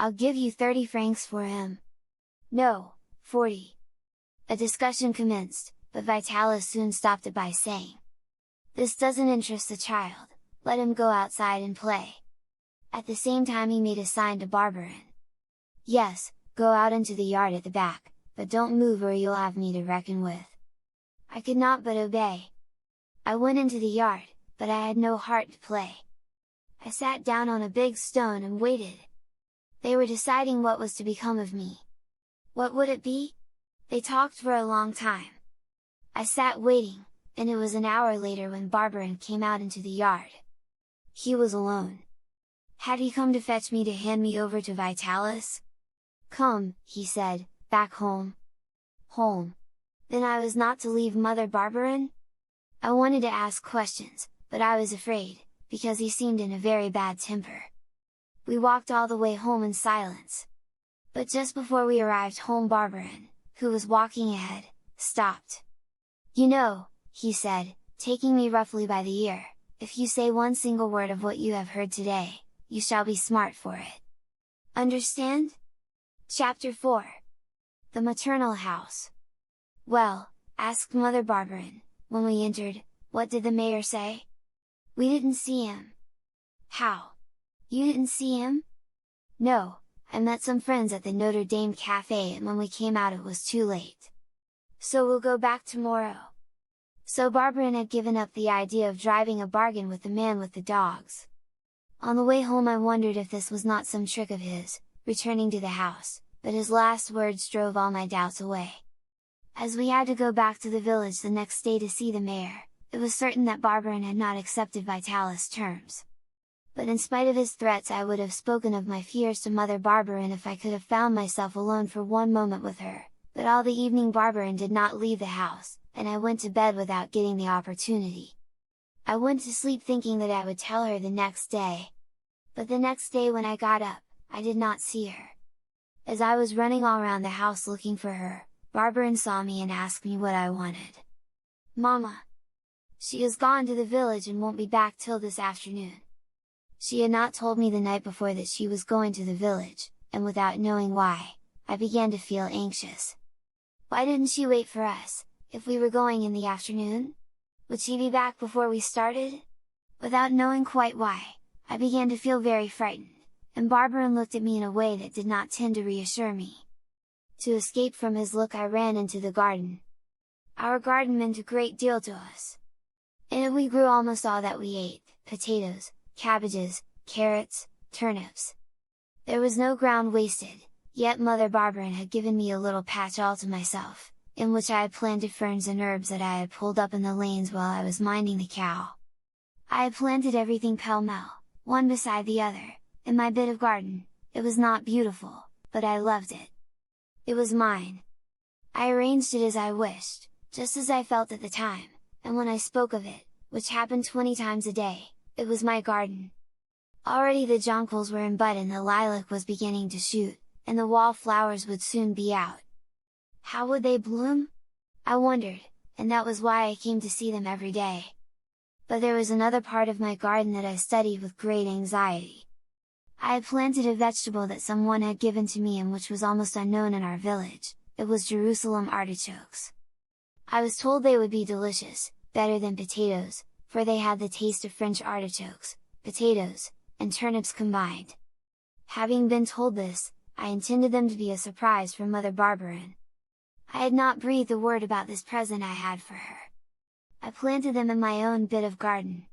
I'll give you 30 francs for him." "No, 40. A discussion commenced, but Vitalis soon stopped it by saying, "This doesn't interest the child, let him go outside and play." At the same time he made a sign to Barberin. "Yes, go out into the yard at the back, but don't move or you'll have me to reckon with." I could not but obey. I went into the yard, but I had no heart to play. I sat down on a big stone and waited. They were deciding what was to become of me. What would it be? They talked for a long time. I sat waiting, and it was an hour later when Barberin came out into the yard. He was alone. Had he come to fetch me to hand me over to Vitalis? "Come," he said, "back home." Home? Then I was not to leave Mother Barberin? I wanted to ask questions, but I was afraid, because he seemed in a very bad temper. We walked all the way home in silence. But just before we arrived home Barberin, who was walking ahead, stopped. "You know," he said, taking me roughly by the ear, "if you say one single word of what you have heard today, you shall be smart for it. Understand?" Chapter 4. The Maternal House. "Well," asked Mother Barberin, when we entered, "what did the mayor say?" "We didn't see him." "How? You didn't see him?" "No, I met some friends at the Notre Dame Cafe and when we came out it was too late. So we'll go back tomorrow." So Barberin had given up the idea of driving a bargain with the man with the dogs. On the way home I wondered if this was not some trick of his, returning to the house, but his last words drove all my doubts away. As we had to go back to the village the next day to see the mayor, it was certain that Barberin had not accepted Vitalis' terms. But in spite of his threats I would have spoken of my fears to Mother Barberin if I could have found myself alone for one moment with her, but all the evening Barberin did not leave the house, and I went to bed without getting the opportunity. I went to sleep thinking that I would tell her the next day. But the next day when I got up, I did not see her. As I was running all around the house looking for her, Barberin saw me and asked me what I wanted. "Mama! She has gone to the village and won't be back till this afternoon." She had not told me the night before that she was going to the village, and without knowing why, I began to feel anxious. Why didn't she wait for us, if we were going in the afternoon? Would she be back before we started? Without knowing quite why, I began to feel very frightened, and Barberin looked at me in a way that did not tend to reassure me. To escape from his look I ran into the garden. Our garden meant a great deal to us. In it we grew almost all that we ate, potatoes, cabbages, carrots, turnips. There was no ground wasted, yet Mother Barberin had given me a little patch all to myself, in which I had planted ferns and herbs that I had pulled up in the lanes while I was minding the cow. I had planted everything pell-mell, one beside the other, in my bit of garden. It was not beautiful, but I loved it. It was mine. I arranged it as I wished, just as I felt at the time, and when I spoke of it, which happened 20 times a day, it was my garden. Already the jonquils were in bud and the lilac was beginning to shoot, and the wallflowers would soon be out. How would they bloom? I wondered, and that was why I came to see them every day. But there was another part of my garden that I studied with great anxiety. I had planted a vegetable that someone had given to me and which was almost unknown in our village. It was Jerusalem artichokes. I was told they would be delicious, better than potatoes, for they had the taste of French artichokes, potatoes, and turnips combined. Having been told this, I intended them to be a surprise for Mother Barberin. I had not breathed a word about this present I had for her. I planted them in my own bit of garden.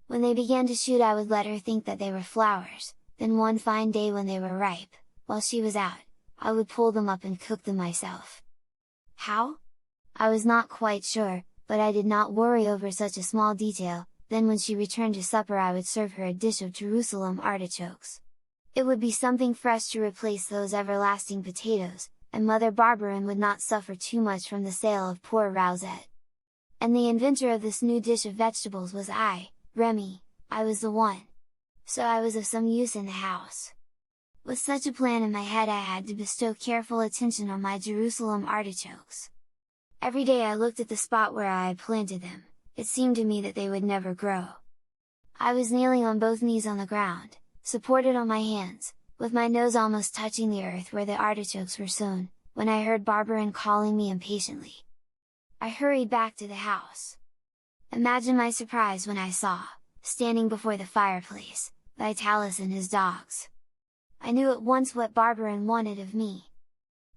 When they began to shoot I would let her think that they were flowers, then one fine day when they were ripe, while she was out, I would pull them up and cook them myself. How? I was not quite sure, but I did not worry over such a small detail. Then when she returned to supper I would serve her a dish of Jerusalem artichokes. It would be something fresh to replace those everlasting potatoes, and Mother Barberin would not suffer too much from the sale of poor Rousette. And the inventor of this new dish of vegetables was I, Remi. I was the one. So I was of some use in the house. With such a plan in my head I had to bestow careful attention on my Jerusalem artichokes. Every day I looked at the spot where I had planted them. It seemed to me that they would never grow. I was kneeling on both knees on the ground, supported on my hands, with my nose almost touching the earth where the artichokes were sown, when I heard Barberin calling me impatiently. I hurried back to the house. Imagine my surprise when I saw, standing before the fireplace, Vitalis and his dogs. I knew at once what Barberin wanted of me.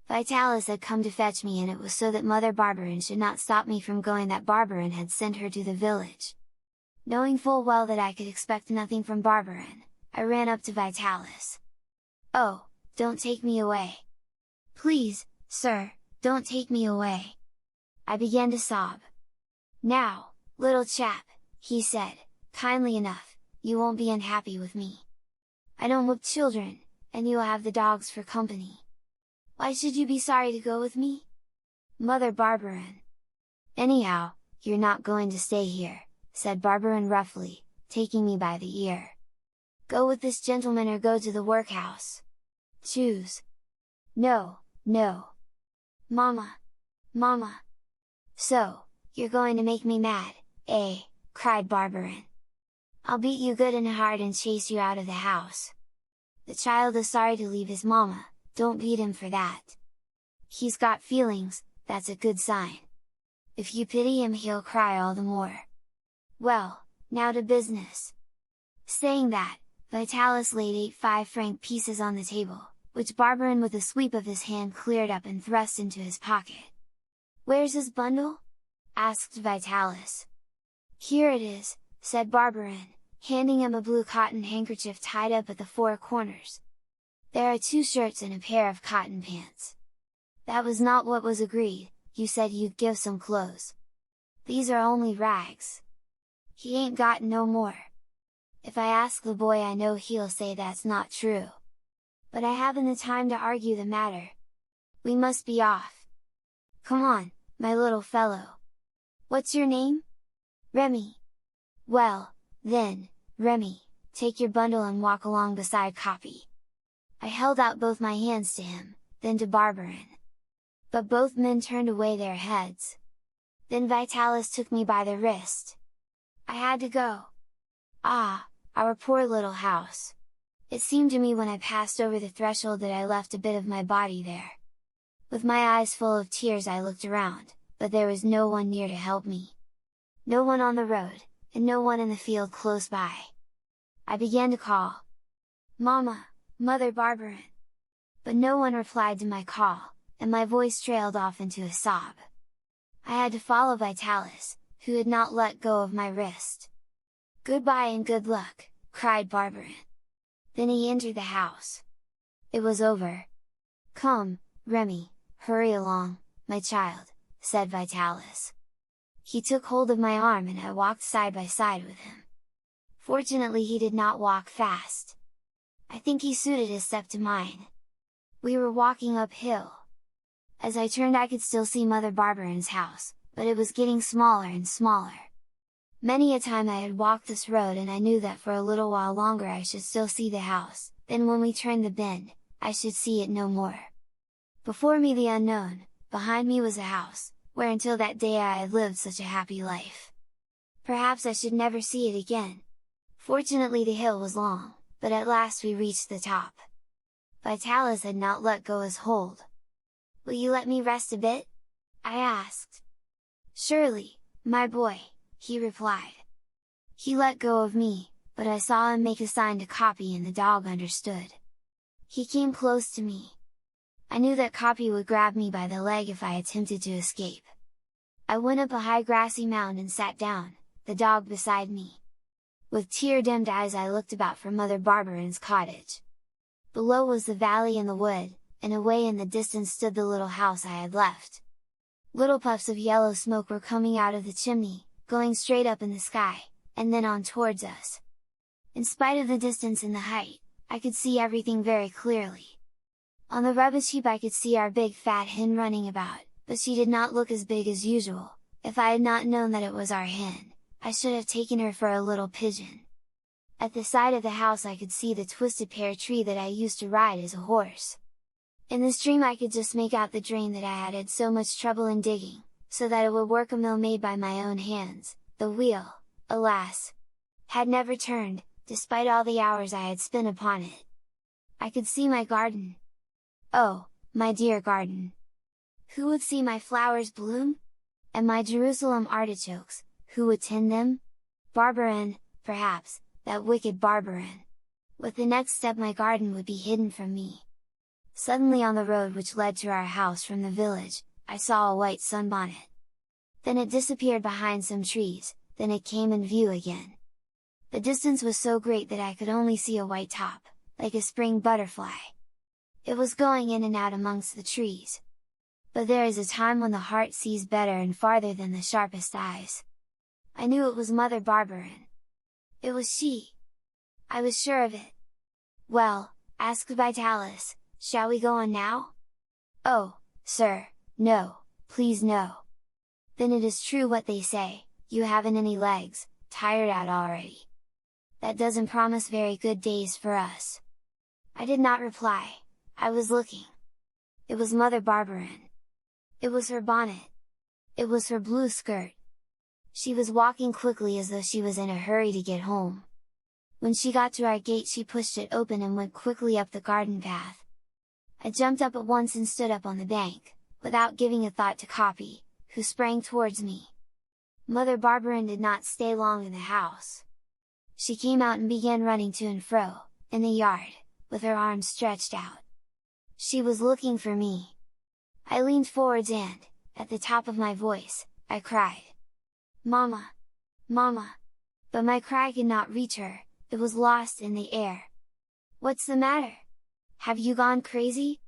Vitalis had come to fetch me, and it was so that Mother Barberin should not stop me from going that Barberin had sent her to the village. Knowing full well that I could expect nothing from Barberin, I ran up to Vitalis. "Oh, don't take me away! Please, sir, don't take me away!" I began to sob. "Now, little chap," he said, kindly enough, "you won't be unhappy with me. I don't whip children, and you will have the dogs for company. Why should you be sorry to go with me? Mother Barberin." "Anyhow, you're not going to stay here," said Barberin roughly, taking me by the ear. "Go with this gentleman or go to the workhouse. Choose." "No, no! Mama! Mama! So, you're going to make me mad, eh?" cried Barberin. "I'll beat you good and hard and chase you out of the house. The child is sorry to leave his mama, don't beat him for that. He's got feelings, that's a good sign. If you pity him he'll cry all the more. Well, now to business." Saying that, Vitalis laid 8 5-franc pieces on the table, which Barberin with a sweep of his hand cleared up and thrust into his pocket. "Where's his bundle?" asked Vitalis. "Here it is," said Barberin, handing him a blue cotton handkerchief tied up at the 4 corners. "There are 2 shirts and a pair of cotton pants. That was not what was agreed, you said you'd give some clothes. These are only rags. He ain't got no more. If I ask the boy I know he'll say that's not true. But I haven't the time to argue the matter. We must be off. Come on, my little fellow. What's your name?" "Remi." "Well, then, Remi, take your bundle and walk along beside Capi." I held out both my hands to him, then to Barberin. But both men turned away their heads. Then Vitalis took me by the wrist. I had to go. Ah, our poor little house! It seemed to me when I passed over the threshold that I left a bit of my body there. With my eyes full of tears I looked around, but there was no one near to help me. No one on the road, and no one in the field close by. I began to call, "Mama, Mother Barberin!" But no one replied to my call, and my voice trailed off into a sob. I had to follow Vitalis, who had not let go of my wrist. "Goodbye and good luck!" cried Barberin. Then he entered the house. It was over. "Come, Remi, hurry along, my child," said Vitalis. He took hold of my arm and I walked side by side with him. Fortunately he did not walk fast. I think he suited his step to mine. We were walking uphill. As I turned I could still see Mother Barberin's house, but it was getting smaller and smaller. Many a time I had walked this road and I knew that for a little while longer I should still see the house, then when we turned the bend, I should see it no more. Before me the unknown, behind me was a house, where until that day I had lived such a happy life. Perhaps I should never see it again. Fortunately the hill was long, but at last we reached the top. Vitalis had not let go his hold. "Will you let me rest a bit?" I asked. "Surely, my boy," he replied. He let go of me, but I saw him make a sign to Capi and the dog understood. He came close to me. I knew that Capi would grab me by the leg if I attempted to escape. I went up a high grassy mound and sat down, the dog beside me. With tear-dimmed eyes I looked about for Mother Barberin's cottage. Below was the valley and the wood, and away in the distance stood the little house I had left. Little puffs of yellow smoke were coming out of the chimney, going straight up in the sky, and then on towards us. In spite of the distance and the height, I could see everything very clearly. On the rubbish heap I could see our big fat hen running about, but she did not look as big as usual. If I had not known that it was our hen, I should have taken her for a little pigeon. At the side of the house I could see the twisted pear tree that I used to ride as a horse. In the stream I could just make out the drain that I had had so much trouble in digging, so that it would work, a mill made by my own hands. The wheel, alas! Had never turned, despite all the hours I had spent upon it. I could see my garden. Oh, my dear garden! Who would see my flowers bloom? And my Jerusalem artichokes, who would tend them? Barberin, perhaps, that wicked Barberin! With the next step my garden would be hidden from me. Suddenly on the road which led to our house from the village, I saw a white sunbonnet. Then it disappeared behind some trees, then it came in view again. The distance was so great that I could only see a white top, like a spring butterfly. It was going in and out amongst the trees. But there is a time when the heart sees better and farther than the sharpest eyes. I knew it was Mother Barberin. It was she! I was sure of it. "Well," asked Vitalis, "shall we go on now?" "Oh, sir, no, please no! Then it is true what they say, you haven't any legs, tired out already. That doesn't promise very good days for us." I did not reply, I was looking. It was Mother Barberin. It was her bonnet. It was her blue skirt. She was walking quickly as though she was in a hurry to get home. When she got to our gate she pushed it open and went quickly up the garden path. I jumped up at once and stood up on the bank, without giving a thought to Capi, who sprang towards me. Mother Barberin did not stay long in the house. She came out and began running to and fro, in the yard, with her arms stretched out. She was looking for me. I leaned forwards and, at the top of my voice, I cried, "Mama! Mama!" But my cry could not reach her, it was lost in the air. "What's the matter? Have you gone crazy?"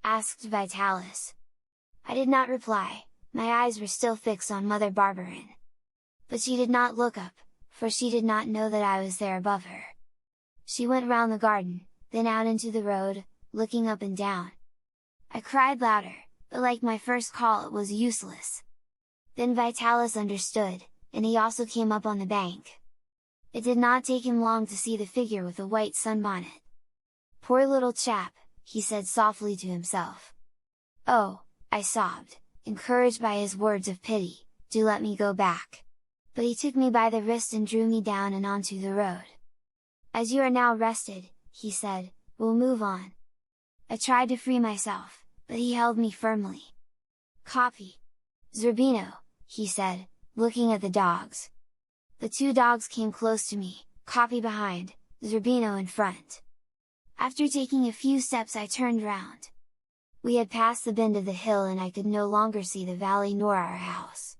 asked Vitalis. I did not reply, my eyes were still fixed on Mother Barberin. But she did not look up, for she did not know that I was there above her. She went round the garden, then out into the road, looking up and down. I cried louder, but like my first call it was useless. Then Vitalis understood, and he also came up on the bank. It did not take him long to see the figure with the white sunbonnet. "Poor little chap," he said softly to himself. "Oh," I sobbed, encouraged by his words of pity, "do let me go back." But he took me by the wrist and drew me down and onto the road. "As you are now rested," he said, "we'll move on." I tried to free myself, but he held me firmly. "Capi! Zerbino!" he said, looking at the dogs. The two dogs came close to me, Capi behind, Zerbino in front. After taking a few steps I turned round. We had passed the bend of the hill and I could no longer see the valley nor our house.